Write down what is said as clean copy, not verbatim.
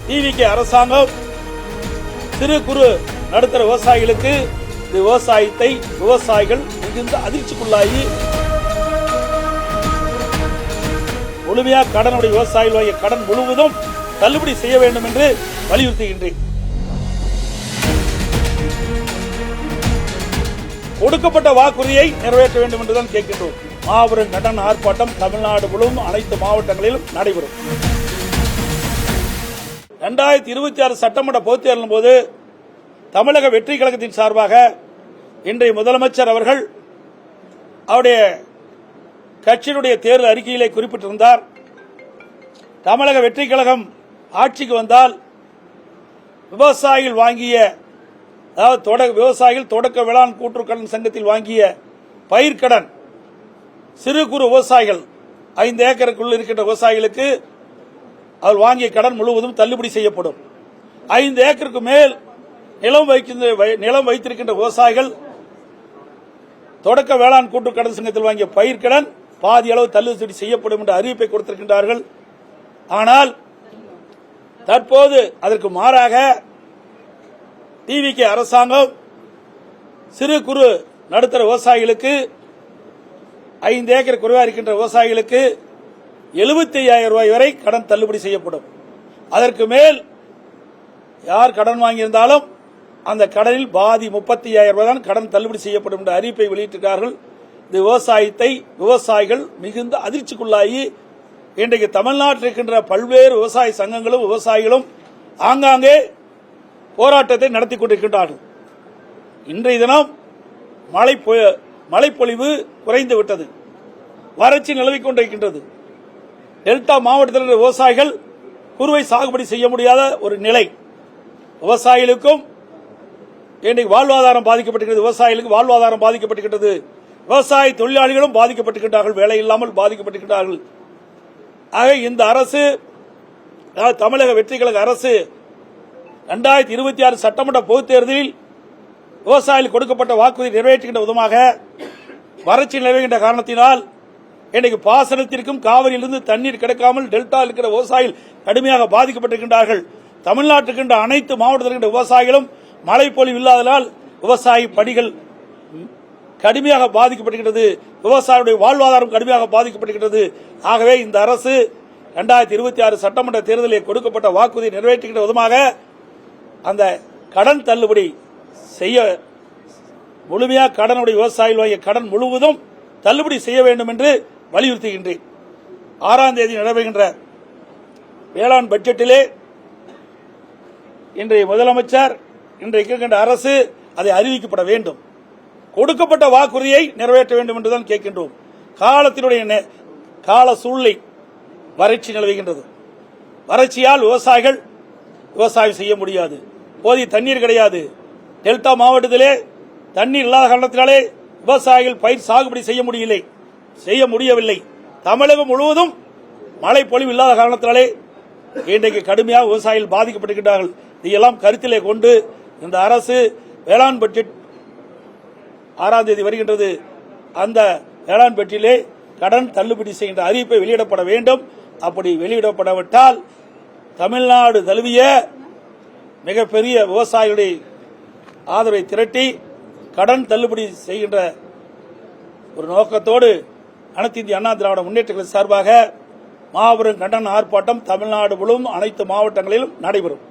TVK அரசாங்கம் சிறு குறு நடுத்தர விவசாயிகளுக்கு விவசாயத்தை விவசாயிகள் மிகுந்த அதிர்ச்சிக்குள்ளாகி முழுமையாக கடனுடைய விவசாயிகளுடைய கடன் முழுவதும் தள்ளுபடி செய்ய வேண்டும் என்று வலியுறுத்துகின்றேன். கொடுக்கப்பட்ட வாக்குறுதியை நிறைவேற்ற வேண்டும் என்றுதான் கேட்கின்றோம். மாபெரும் கண்டன ஆர்ப்பாட்டம் தமிழ்நாடு முழுவதும் அனைத்து மாவட்டங்களிலும் நடைபெறும். 2026 சட்டமன்ற பொதுத் தேர்தலின் போது தமிழக வெற்றி கழகத்தின் சார்பாக இன்றைய முதலமைச்சர் அவர்கள் அவருடைய கட்சியினுடைய தேர்தல் அறிக்கையிலே குறிப்பிட்டிருந்தார். தமிழக வெற்றி கழகம் ஆட்சிக்கு வந்தால் விவசாயிகள் வாங்கிய, அதாவது விவசாயிகள் தொடக்க வேளாண் கூட்டுறவு சங்கத்தில் வாங்கிய பயிர்க்கடன், சிறு குறு விவசாயிகள் 5 ஏக்கருக்குள் இருக்கின்ற விவசாயிகளுக்கு அவர் வாங்கிய கடன் முழுவதும் தள்ளுபடி செய்யப்படும். 5 ஏக்கருக்கு மேல் நிலம் வைத்திருக்கின்ற விவசாயிகள் தொடக்க வேளாண் கூட்டுறவு கடன் சங்கத்தில் வாங்கிய பயிர்க்கடன் பாதி அளவு தள்ளுபடி செய்யப்படும் என்ற அறிவிப்பை கொடுத்திருக்கின்றார்கள். ஆனால் தற்போது அதற்கு மாறாக டிவிகே அரசாங்கம் சிறு குறு நடுத்தர விவசாயிகளுக்கு 5 ஏக்கர் குறைவாக இருக்கின்ற விவசாயிகளுக்கு 75,000 ரூபாய் வரை கடன் தள்ளுபடி செய்யப்படும். அதற்கு மேல் யார் கடன் வாங்கியிருந்தாலும் அந்த கடனில் பாதி 35,000 ரூபாய் தான் கடன் தள்ளுபடி செய்யப்படும் என்ற அறிவிப்பை வெளியிட்டிருக்கிறார்கள். இந்த விவசாயத்தை விவசாயிகள் மிகுந்த அதிர்ச்சிக்குள்ளாகி இன்றைக்கு தமிழ்நாட்டில் இருக்கின்ற பல்வேறு விவசாய சங்கங்களும் விவசாயிகளும் ஆங்காங்கே போராட்டத்தை நடத்தி கொண்டிருக்கின்றார்கள். இன்றைய தினம் மழைப்பொழிவு குறைந்து விட்டது, வறட்சி நிலவிக் கொண்டிருக்கின்றது. டெல்டா மாவட்டத்தில் விவசாயிகள் குறுவை சாகுபடி செய்ய முடியாத ஒரு நிலை. விவசாயிகளுக்கும் இன்றைக்கு வாழ்வாதாரம் பாதிக்கப்பட்டிருக்கிறது, விவசாயிகளுக்கு வாழ்வாதாரம் பாதிக்கப்பட்டிருக்கிறது, விவசாய தொழிலாளிகளும் பாதிக்கப்பட்டிருக்கிறார்கள், வேலை இல்லாமல் பாதிக்கப்பட்டிருக்கிறார்கள். ஆக இந்த அரசு, தமிழக வெற்றி கழக அரசு 2026 சட்டமன்ற பொதுத் தேர்தலில் விவசாயிகள் கொடுக்கப்பட்ட வாக்குறுதி நிறைவேற்றுகின்ற விதமாக வறட்சி நிலவுகின்ற காரணத்தினால் இன்றைக்கு பாசனத்திற்கும் காவிரியிலிருந்து தண்ணீர் கிடைக்காமல் டெல்டா இருக்கிற விவசாயிகள் கடுமையாக பாதிக்கப்பட்டிருக்கின்றார்கள். தமிழ்நாட்டில் இருக்கின்ற அனைத்து மாவட்டத்தில் இருக்கின்ற விவசாயிகளும் மழை பொழிவு இல்லாததால் விவசாய பணிகள் கடுமையாக பாதிக்கப்பட்டிருக்கிறது, விவசாயிகளுடைய வாழ்வாதாரம் கடுமையாக பாதிக்கப்பட்டிருக்கிறது. ஆகவே இந்த அரசு 2026 சட்டமன்ற தேர்தலில் கொடுக்கப்பட்ட வாக்குறுதி நிறைவேற்றுகின்ற விதமாக அந்த கடன் தள்ளுபடி செய்ய, முழுமையாக கடனுடைய விவசாயிகள் வாங்கிய கடன் முழுவதும் தள்ளுபடி செய்ய வேண்டும் என்று வலியுறுத்துகின்றேன். 6ஆம் தேதி நடைபெறுகின்ற வேளாண் பட்ஜெட்டிலே இன்றைய முதலமைச்சர், இன்றைக்கு இருக்கின்ற அரசு அதை அறிவிக்கப்பட வேண்டும். கொடுக்கப்பட்ட வாக்குறுதியை நிறைவேற்ற வேண்டும் என்றுதான் கேட்கின்றோம். காலத்தினுடைய கால சூழ்நிலை வறட்சி நிலவுகின்றது. வறட்சியால் விவசாயிகள் விவசாயம் செய்ய முடியாது, போதிய தண்ணீர் கிடையாது. டெல்டா மாவட்டத்திலே தண்ணீர் இல்லாத காரணத்தினாலே விவசாயிகள் பயிர் சாகுபடி செய்ய முடியவில்லை. தமிழகம் முழுவதும் மழை பொழிவு இல்லாத காரணத்தினாலே இன்றைக்கு கடுமையாக விவசாயிகள் பாதிக்கப்பட்டிருக்கிறார்கள். இதையெல்லாம் கருத்திலே கொண்டு இந்த அரசு வேளாண் பட்ஜெட் 6ஆம் தேதி வருகின்றது. அந்த வேளாண் பட்ஜெட்டிலே கடன் தள்ளுபடி செய்கின்ற அறிவிப்பை வெளியிடப்பட வேண்டும். அப்படி வெளியிடப்படவிட்டால் தமிழ்நாடு தழுவிய மிகப்பெரிய விவசாயிகளுடைய ஆதரவை திரட்டி கடன் தள்ளுபடி செய்கின்ற ஒரு நோக்கத்தோடு அனைத்து இந்திய அண்ணா திராவிட முன்னேற்ற கழக சார்பாக மாபெரும் கண்டன ஆர்ப்பாட்டம் தமிழ்நாடு முழுவதும் அனைத்து மாவட்டங்களிலும் நடைபெறும்.